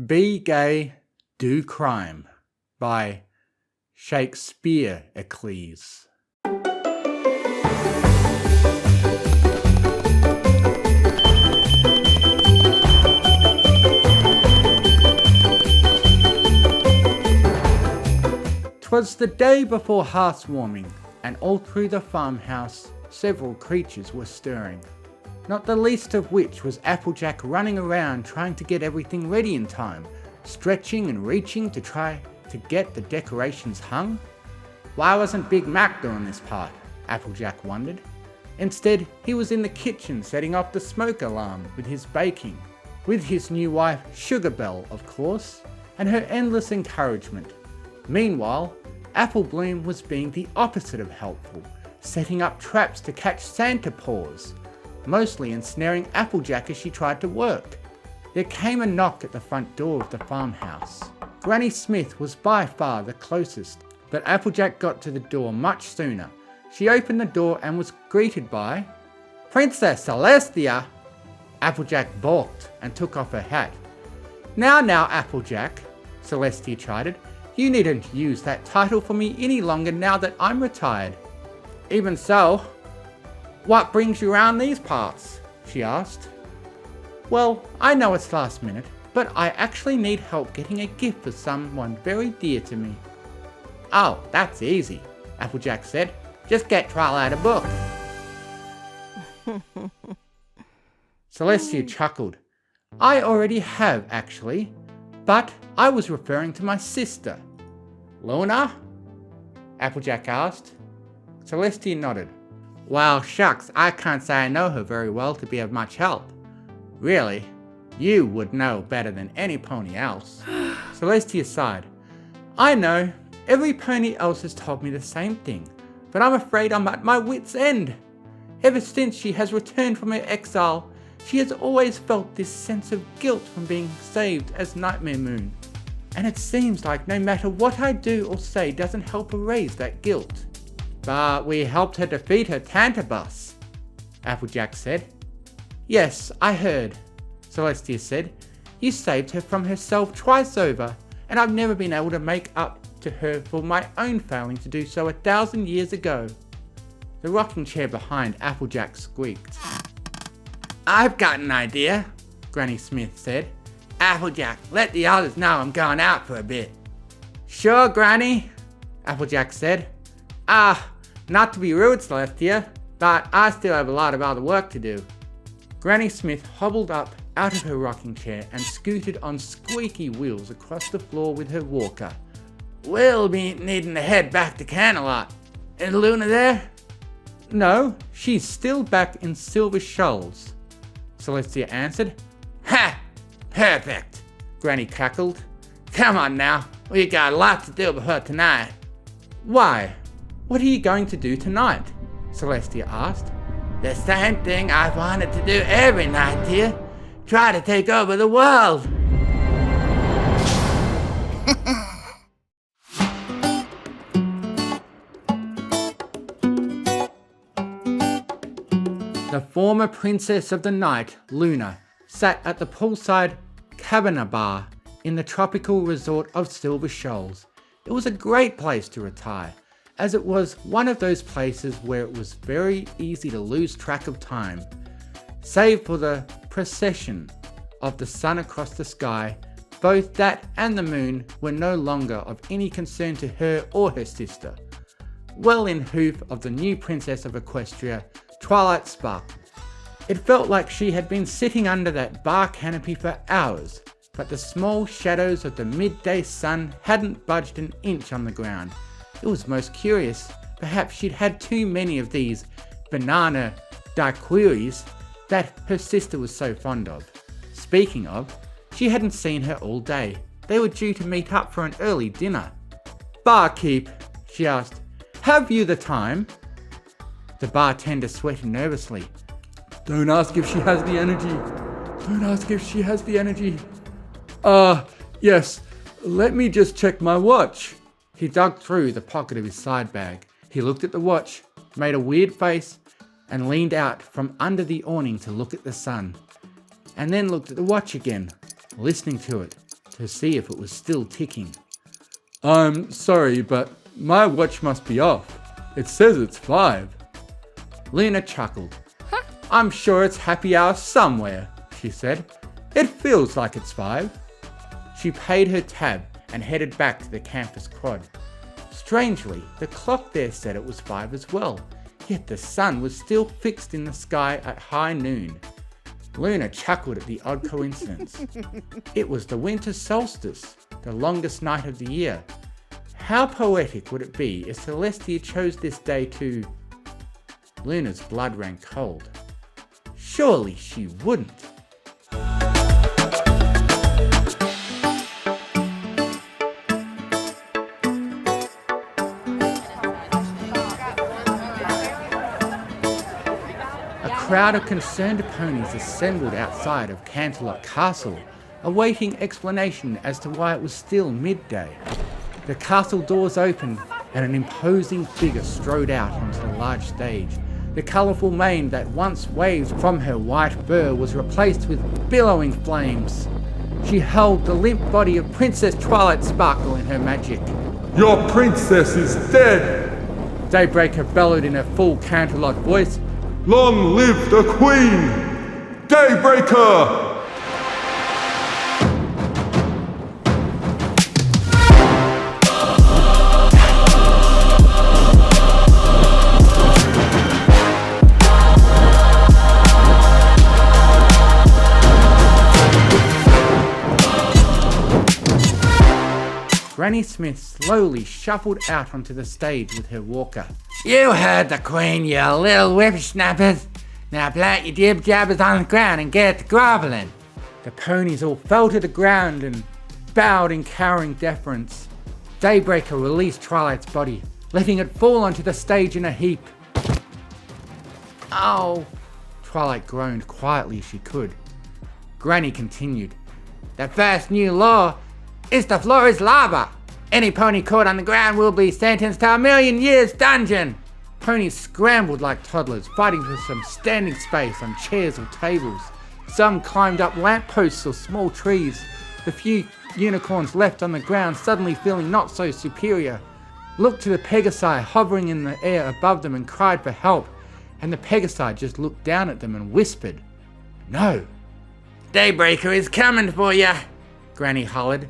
Be Gay, Do Crime by Shakespeare Eccles. "'Twas the day before hearth's warming, and all through the farmhouse several creatures were stirring, not the least of which was Applejack running around trying to get everything ready in time, stretching and reaching to try to get the decorations hung. Why wasn't Big Mac doing this part? Applejack wondered. Instead, he was in the kitchen setting off the smoke alarm with his baking, with his new wife Sugarbell, of course, and her endless encouragement. Meanwhile, Apple Bloom was being the opposite of helpful, setting up traps to catch Santa paws, mostly ensnaring Applejack as she tried to work. There came a knock at the front door of the farmhouse. Granny Smith was by far the closest, but Applejack got to the door much sooner. She opened the door and was greeted by Princess Celestia. Applejack balked and took off her hat. Now, Applejack," Celestia chided. "You needn't use that title for me any longer now that I'm retired." "Even so, what brings you round these parts?" she asked. "Well, I know it's last minute, but I actually need help getting a gift for someone very dear to me." "Oh, that's easy," Applejack said. "Just get Trial out a book." Celestia chuckled. "I already have, actually, but I was referring to my sister." "Luna?" Applejack asked. Celestia nodded. "Well, shucks, I can't say I know her very well to be of much help. Really, you would know better than any pony else." Celestia sighed. "I know, every pony else has told me the same thing, but I'm afraid I'm at my wit's end. Ever since she has returned from her exile, she has always felt this sense of guilt from being saved as Nightmare Moon. And it seems like no matter what I do or say doesn't help erase that guilt." "But we helped her defeat her Tantabus," Applejack said. "Yes, I heard," Celestia said. "You saved her from herself twice over, and I've never been able to make up to her for my own failing to do so 1,000 years ago." The rocking chair behind Applejack squeaked. "I've got an idea," Granny Smith said. "Applejack, let the others know I'm going out for a bit." "Sure, Granny," Applejack said. Not to be rude, Celestia, but I still have a lot of other work to do." Granny Smith hobbled up out of her rocking chair and scooted on squeaky wheels across the floor with her walker. "We'll be needing to head back to Canterlot. Is Luna there?" "No, she's still back in Silver Shoals," Celestia answered. "Ha! Perfect!" Granny cackled. "Come on now, we got a lot to do before tonight." "Why? What are you going to do tonight?" Celestia asked. "The same thing I've wanted to do every night, dear. Try to take over the world." The former princess of the night, Luna, sat at the poolside cabana bar in the tropical resort of Silver Shoals. It was a great place to retire, as it was one of those places where it was very easy to lose track of time. Save for the procession of the sun across the sky, both that and the moon were no longer of any concern to her or her sister. Well in hoof of the new princess of Equestria, Twilight sparkled. It felt like she had been sitting under that bar canopy for hours, but the small shadows of the midday sun hadn't budged an inch on the ground. It was most curious. Perhaps she'd had too many of these banana daiquiris that her sister was so fond of. Speaking of, she hadn't seen her all day. They were due to meet up for an early dinner. "Barkeep," she asked, "have you the time?" The bartender sweated nervously. "Don't ask if she has the energy. Don't ask if she has the energy. Yes, let me just check my watch." He dug through the pocket of his side bag. He looked at the watch, made a weird face, and leaned out from under the awning to look at the sun. And then looked at the watch again, listening to it, to see if it was still ticking. I'm sorry, but my watch must be off. It says it's 5. Luna chuckled. I'm sure it's happy hour somewhere, she said. It feels like it's 5. She paid her tab and headed back to the campus quad. Strangely, the clock there said it was 5 as well, yet the sun was still fixed in the sky at high noon. Luna chuckled at the odd coincidence. It was the winter solstice, the longest night of the year. How poetic would it be if Celestia chose this day to... Luna's blood ran cold. Surely she wouldn't. A crowd of concerned ponies assembled outside of Canterlot Castle, awaiting explanation as to why it was still midday. The castle doors opened and an imposing figure strode out onto the large stage. The colourful mane that once waved from her white fur was replaced with billowing flames. She held the limp body of Princess Twilight Sparkle in her magic. Your princess is dead! Daybreaker bellowed in a full Canterlot voice. Long live the Queen! Daybreaker! Granny Smith slowly shuffled out onto the stage with her walker. You heard the Queen, you little whippersnappers. Now plant your jib-jabbers on the ground and get to groveling. The ponies all fell to the ground and bowed in cowering deference. Daybreaker released Twilight's body, letting it fall onto the stage in a heap. Oh! Twilight groaned quietly as she could. Granny continued. The first new law is the floor is lava. Any pony caught on the ground will be sentenced to 1,000,000 years dungeon. Ponies scrambled like toddlers, fighting for some standing space on chairs or tables. Some climbed up lampposts or small trees. The few unicorns left on the ground, suddenly feeling not so superior, looked to the Pegasi hovering in the air above them and cried for help, and the Pegasi just looked down at them and whispered, "No." Daybreaker is coming for ya, Granny hollered.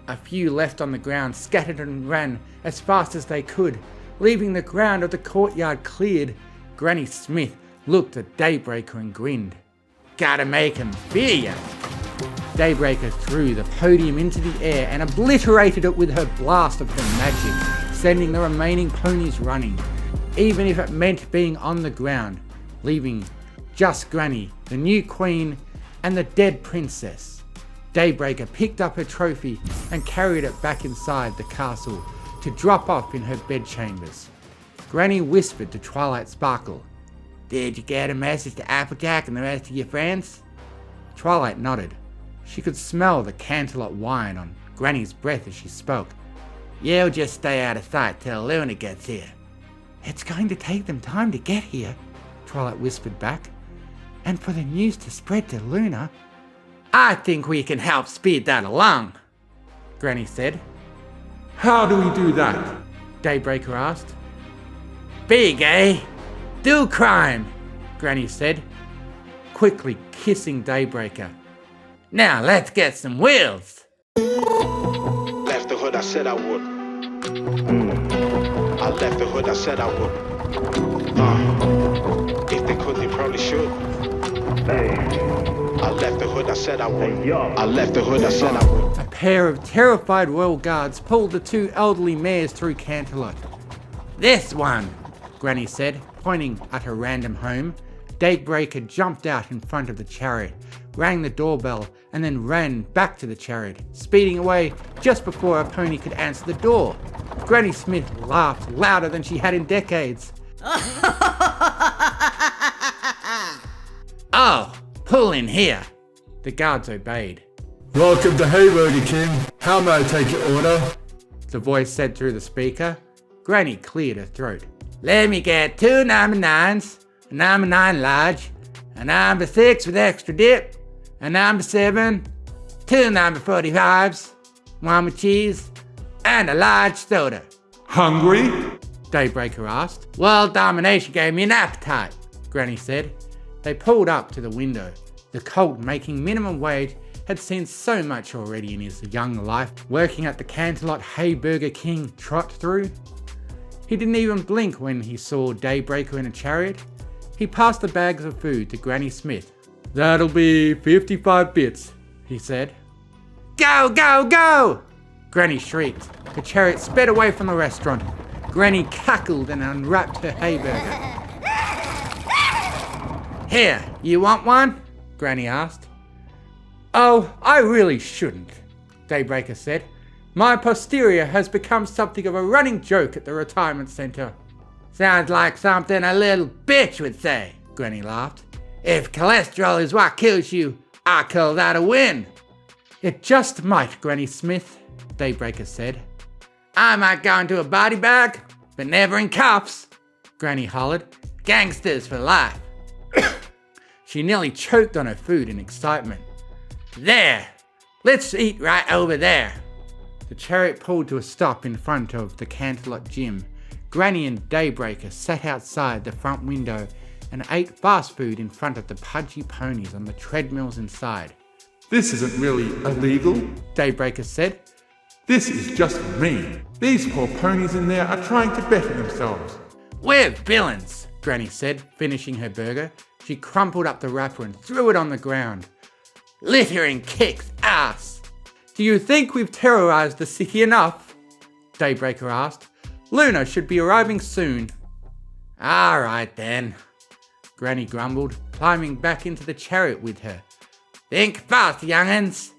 A few left on the ground scattered and ran as fast as they could, leaving the ground of the courtyard cleared. Granny Smith looked at Daybreaker and grinned. Gotta make 'em fear ya. Daybreaker threw the podium into the air and obliterated it with her blast of her magic, sending the remaining ponies running, even if it meant being on the ground, leaving just Granny, the new queen, and the dead princess. Daybreaker picked up her trophy and carried it back inside the castle to drop off in her bedchambers. Granny whispered to Twilight Sparkle, "Did you get a message to Applejack and the rest of your friends?" Twilight nodded. She could smell the Canterlot wine on Granny's breath as she spoke. "You'll just stay out of sight till Luna gets here." "It's going to take them time to get here," Twilight whispered back, "and for the news to spread to Luna." "I think we can help speed that along," Granny said. How do we do that? Daybreaker asked. "Big, eh? Do crime," Granny said, quickly kissing Daybreaker. "Now let's get some wheels." Left the hood, I said I would. I left the hood, I said I would. If they could, they probably should. I left the hood, I said I would. I left the hood, I said I would. A pair of terrified royal guards pulled the two elderly mares through Canterlot. "This one," Granny said, pointing at her random home. Daybreaker jumped out in front of the chariot, rang the doorbell, and then ran back to the chariot, speeding away just before a pony could answer the door. Granny Smith laughed louder than she had in decades. "Oh, pull in here." The guards obeyed. Welcome to Hayworthy, King. How may I take your order? The voice said through the speaker. Granny cleared her throat. "Let me get 2 number 9s, a number 9 large, a number 6 with extra dip, a number 7, 2 number 45s, 1 with cheese, and a large soda. Hungry? Daybreaker asked. World domination gave me an appetite, Granny said. They pulled up to the window. The colt making minimum wage had seen so much already in his young life, working at the Canterlot Hayburger King trot through. He didn't even blink when he saw Daybreaker in a chariot. He passed the bags of food to Granny Smith. That'll be 55 bits, he said. Go, go, go! Granny shrieked. The chariot sped away from the restaurant. Granny cackled and unwrapped her hayburger. Here, you want one? Granny asked. Oh, I really shouldn't, Daybreaker said. My posterior has become something of a running joke at the retirement centre. Sounds like something a little bitch would say, Granny laughed. If cholesterol is what kills you, I call that a win. It just might, Granny Smith, Daybreaker said. I might go into a body bag, but never in cuffs, Granny hollered. Gangsters for life. She nearly choked on her food in excitement. There, let's eat right over there. The chariot pulled to a stop in front of the Canterlot gym. Granny and Daybreaker sat outside the front window and ate fast food in front of the pudgy ponies on the treadmills inside. This isn't really illegal, Daybreaker said. This is just me. These poor ponies in there are trying to better themselves. We're villains, Granny said, finishing her burger. She crumpled up the wrapper and threw it on the ground. Littering kicks ass. Do you think we've terrorized the city enough? Daybreaker asked. Luna should be arriving soon. All right then, Granny grumbled, climbing back into the chariot with her. Think fast, young'uns,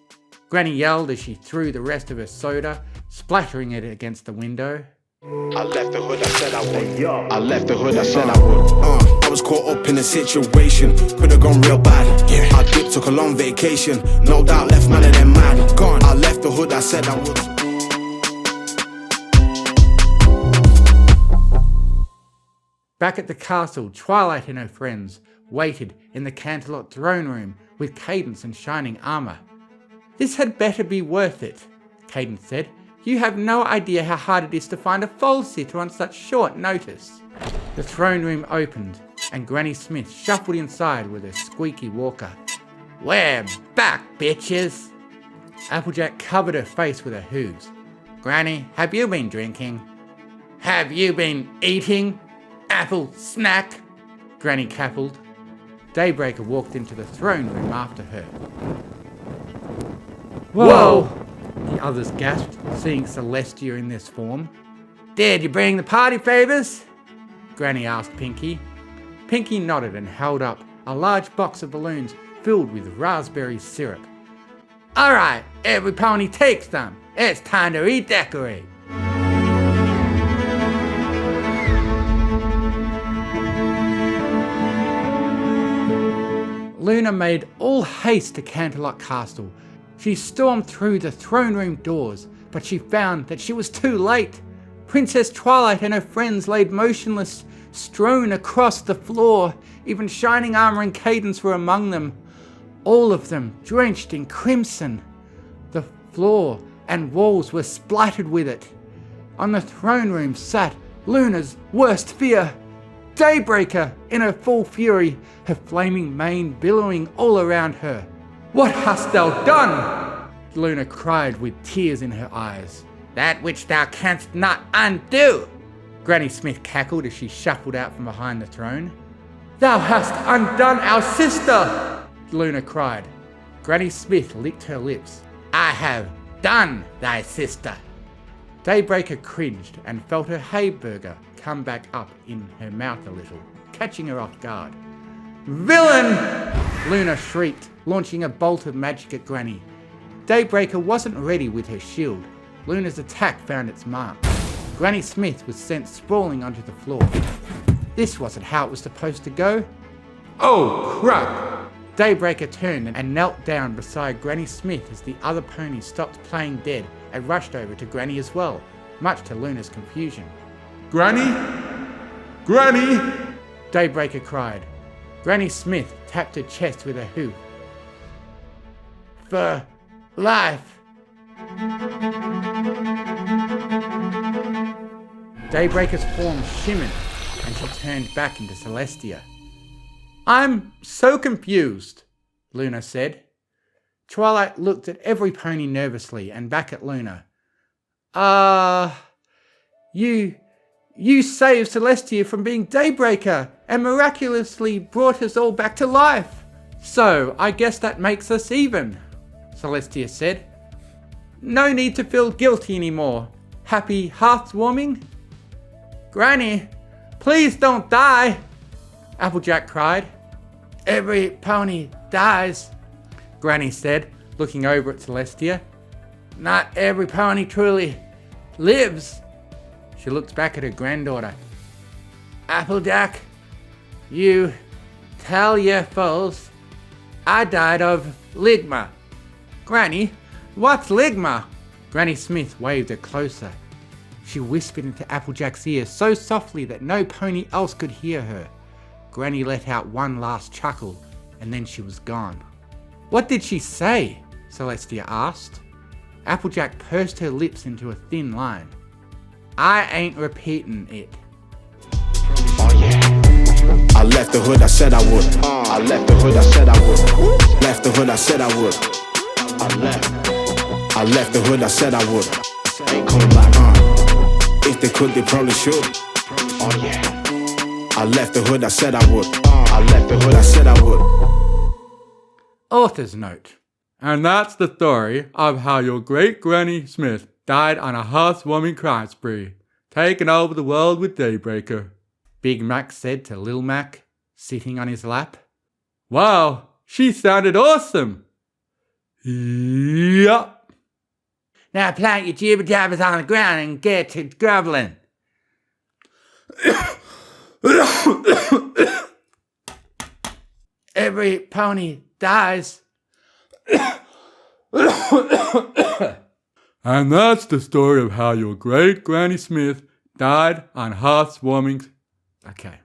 Granny yelled as she threw the rest of her soda, splattering it against the window. I left the hood, I said I would. I left the hood, I said I would. I was caught up in a situation, could have gone real bad. I dipped, took a long vacation, no doubt left man of them mad. Gone, I left the hood, I said I would. Back at the castle, Twilight and her friends waited in the Canterlot throne room with Cadence and shining armour. This had better be worth it, Cadence said. You have no idea how hard it is to find a foal sitter on such short notice. The throne room opened and Granny Smith shuffled inside with her squeaky walker. We're back, bitches. Applejack covered her face with her hooves. Granny, have you been drinking? Have you been eating? Apple snack? Granny cackled. Daybreaker walked into the throne room after her. Whoa! The others gasped, seeing Celestia in this form. Did you bring the party favors? Granny asked Pinky. Pinky nodded and held up a large box of balloons filled with raspberry syrup. All right, every pony takes them. It's time to redecorate. Luna made all haste to Canterlot Castle. She stormed through the throne room doors, but she found that she was too late. Princess Twilight and her friends laid motionless, strewn across the floor. Even Shining Armour and Cadence were among them, all of them drenched in crimson. The floor and walls were splattered with it. On the throne room sat Luna's worst fear, Daybreaker in her full fury, her flaming mane billowing all around her. What hast thou done? Luna cried with tears in her eyes. That which thou canst not undo, Granny Smith cackled as she shuffled out from behind the throne. Thou hast undone our sister, Luna cried. Granny Smith licked her lips. I have done thy sister. Daybreaker cringed and felt her hayburger come back up in her mouth a little, catching her off guard. Villain! Luna shrieked, launching a bolt of magic at Granny. Daybreaker wasn't ready with her shield. Luna's attack found its mark. Granny Smith was sent sprawling onto the floor. This wasn't how it was supposed to go. Oh, crap! Daybreaker turned and knelt down beside Granny Smith as the other ponies stopped playing dead and rushed over to Granny as well, much to Luna's confusion. Granny? Granny! Daybreaker cried. Granny Smith tapped her chest with her hoof. life. Daybreaker's form shimmered and she turned back into Celestia. I'm so confused, Luna said. Twilight looked at every pony nervously and back at Luna. You saved Celestia from being Daybreaker and miraculously brought us all back to life. So I guess that makes us even, Celestia said. No need to feel guilty anymore. Happy hearth warming? Granny, please don't die, Applejack cried. Every pony dies, Granny said, looking over at Celestia. not every pony truly lives. She looked back at her granddaughter. Applejack, you tell your foes I died of ligma. Granny, what's ligma? Granny Smith waved her closer. She whispered into Applejack's ear so softly that no pony else could hear her. Granny let out one last chuckle and then she was gone. What did she say? Celestia asked. Applejack pursed her lips into a thin line. I ain't repeating it. I left the hood, I said I would. I left the hood, I said I would. Left the hood, I said I would. I left the hood, I said I would. Ain't coming back. If they could, they probably should. Oh yeah. I left the hood, I said I would. I left the hood, I said I would. Author's note. And that's the story of how your great Granny Smith died on a hearth-warming crime spree, taking over the world with Daybreaker, Big Mac said to Lil Mac, sitting on his lap. Wow, she sounded awesome. Yup. Now plant your jibber-jabbers on the ground and get to groveling. Every pony dies. And that's the story of how your great Granny Smith died on hearth warming. Okay.